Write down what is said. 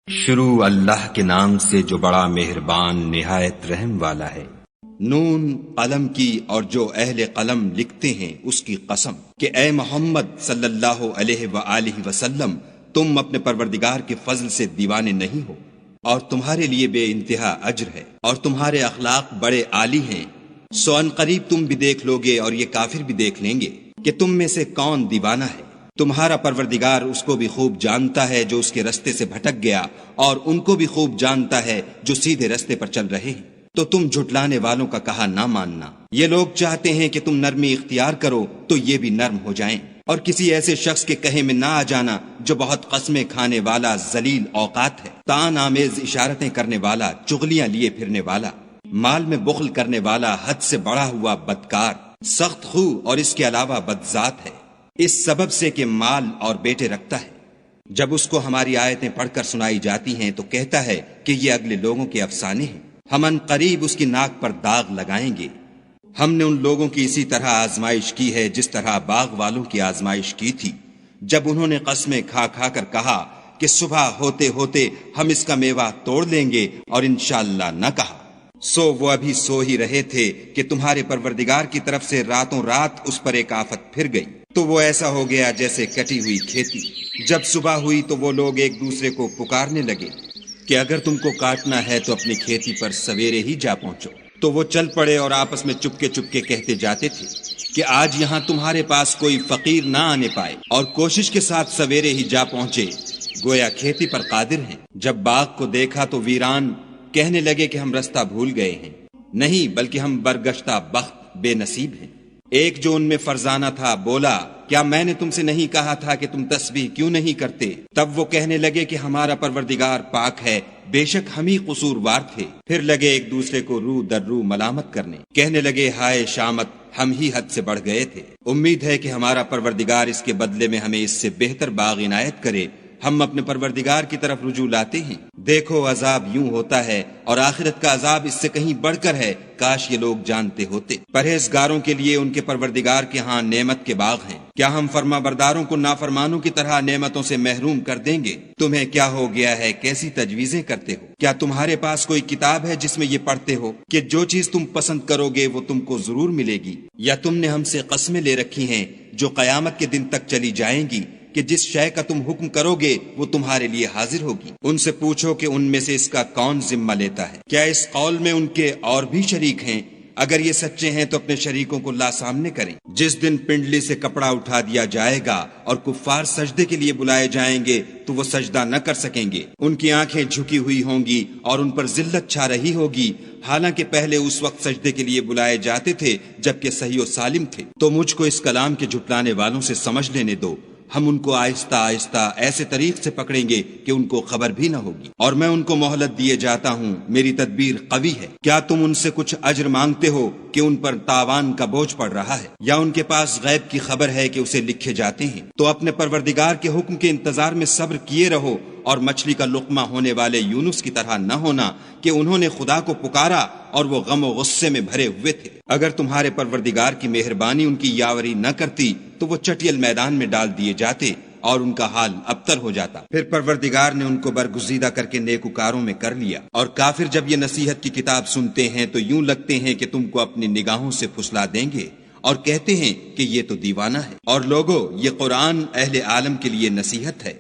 شروع اللہ کے نام سے جو بڑا مہربان نہایت رحم والا ہے۔ نون قلم کی اور جو اہل قلم لکھتے ہیں اس کی قسم کہ اے محمد صلی اللہ علیہ وآلہ وسلم، تم اپنے پروردگار کے فضل سے دیوانے نہیں ہو، اور تمہارے لیے بے انتہا اجر ہے، اور تمہارے اخلاق بڑے عالی ہیں۔ سو ان قریب تم بھی دیکھ لوگے اور یہ کافر بھی دیکھ لیں گے کہ تم میں سے کون دیوانہ ہے۔ تمہارا پروردگار اس کو بھی خوب جانتا ہے جو اس کے رستے سے بھٹک گیا، اور ان کو بھی خوب جانتا ہے جو سیدھے رستے پر چل رہے ہیں۔ تو تم جھٹلانے والوں کا کہا نہ ماننا۔ یہ لوگ چاہتے ہیں کہ تم نرمی اختیار کرو تو یہ بھی نرم ہو جائیں، اور کسی ایسے شخص کے کہے میں نہ آ جانا جو بہت قسمیں کھانے والا ذلیل اوقات ہے، طعن آمیز اشارتیں کرنے والا، چغلیاں لیے پھرنے والا، مال میں بخل کرنے والا، حد سے بڑھا ہوا بدکار، سخت خو اور اس کے علاوہ بدذات ہے، اس سبب سے کہ مال اور بیٹے رکھتا ہے۔ جب اس کو ہماری آیتیں پڑھ کر سنائی جاتی ہیں تو کہتا ہے کہ یہ اگلے لوگوں کے افسانے ہیں، ہم ان قریب اس کی ناک پر داغ لگائیں گے۔ ہم نے ان لوگوں کی اسی طرح آزمائش کی ہے جس طرح باغ والوں کی آزمائش کی تھی، جب انہوں نے قسمیں کھا کھا کر کہا کہ صبح ہوتے ہوتے ہم اس کا میوہ توڑ لیں گے، اور انشاءاللہ نہ کہا۔ سو وہ ابھی سو ہی رہے تھے کہ تمہارے پروردگار کی طرف سے راتوں رات اس پر ایک آفت پھر گئی، تو وہ ایسا ہو گیا جیسے کٹی ہوئی کھیتی۔ جب صبح ہوئی تو وہ لوگ ایک دوسرے کو پکارنے لگے کہ اگر تم کو کاٹنا ہے تو اپنی کھیتی پر سویرے ہی جا پہنچو۔ تو وہ چل پڑے اور آپس میں چپکے چپکے کہتے جاتے تھے کہ آج یہاں تمہارے پاس کوئی فقیر نہ آنے پائے، اور کوشش کے ساتھ سویرے ہی جا پہنچے، گویا کھیتی پر قادر ہیں۔ جب باغ کو دیکھا تو ویران، کہنے لگے کہ ہم رستہ بھول گئے ہیں، نہیں بلکہ ہم برگشتہ بخت بے نصیب ہیں۔ ایک جو ان میں فرزانہ تھا بولا، کیا میں نے تم سے نہیں کہا تھا کہ تم تسبیح کیوں نہیں کرتے؟ تب وہ کہنے لگے کہ ہمارا پروردگار پاک ہے، بے شک ہم ہی قصوروار تھے۔ پھر لگے ایک دوسرے کو رو در رو ملامت کرنے، کہنے لگے ہائے شامت، ہم ہی حد سے بڑھ گئے تھے۔ امید ہے کہ ہمارا پروردگار اس کے بدلے میں ہمیں اس سے بہتر باغ عنایت کرے۔ ہم اپنے پروردگار کی طرف رجوع لاتے ہیں۔ دیکھو عذاب یوں ہوتا ہے، اور آخرت کا عذاب اس سے کہیں بڑھ کر ہے، کاش یہ لوگ جانتے ہوتے۔ پرہیزگاروں کے لیے ان کے پروردگار کے ہاں نعمت کے باغ ہیں۔ کیا ہم فرما برداروں کو نافرمانوں کی طرح نعمتوں سے محروم کر دیں گے؟ تمہیں کیا ہو گیا ہے، کیسی تجویزیں کرتے ہو؟ کیا تمہارے پاس کوئی کتاب ہے جس میں یہ پڑھتے ہو کہ جو چیز تم پسند کرو گے وہ تم کو ضرور ملے گی؟ یا تم نے ہم سے قسمیں لے رکھی ہیں جو قیامت کے دن تک چلی جائیں گی کہ جس شے کا تم حکم کرو گے وہ تمہارے لیے حاضر ہوگی؟ ان سے پوچھو کہ ان میں سے اس کا کون ذمہ لیتا ہے؟ کیا اس قول میں ان کے اور بھی شریک ہیں؟ اگر یہ سچے ہیں تو اپنے شریکوں کو لا سامنے کریں۔ جس دن پنڈلی سے کپڑا اٹھا دیا جائے گا اور کفار سجدے کے لیے بلائے جائیں گے تو وہ سجدہ نہ کر سکیں گے، ان کی آنکھیں جھکی ہوئی ہوں گی اور ان پر ذلت چھا رہی ہوگی، حالانکہ پہلے اس وقت سجدے کے لیے بلائے جاتے تھے جبکہ صحیح و سالم تھے۔ تو مجھ کو اس کلام کے جھٹلانے والوں سے سمجھ لینے دو، ہم ان کو آہستہ آہستہ ایسے طریق سے پکڑیں گے کہ ان کو خبر بھی نہ ہوگی، اور میں ان کو مہلت دیے جاتا ہوں، میری تدبیر قوی ہے۔ کیا تم ان سے کچھ اجر مانگتے ہو کہ ان پر تاوان کا بوجھ پڑ رہا ہے، یا ان کے پاس غیب کی خبر ہے کہ اسے لکھے جاتے ہیں؟ تو اپنے پروردگار کے حکم کے انتظار میں صبر کیے رہو، اور مچھلی کا لقمہ ہونے والے یونس کی طرح نہ ہونا کہ انہوں نے خدا کو پکارا اور وہ غم و غصے میں بھرے ہوئے تھے۔ اگر تمہارے پروردگار کی مہربانی ان کی یاوری نہ کرتی تو وہ چٹیل میدان میں ڈال دیے جاتے اور ان کا حال ابتر ہو جاتا۔ پھر پروردگار نے ان کو برگزیدہ کر کے نیکوکاروں میں کر لیا، اور کافر جب یہ نصیحت کی کتاب سنتے ہیں تو یوں لگتے ہیں کہ تم کو اپنی نگاہوں سے پھسلا دیں گے، اور کہتے ہیں کہ یہ تو دیوانہ ہے۔ اور لوگو، یہ قرآن اہل عالم کے لیے نصیحت ہے۔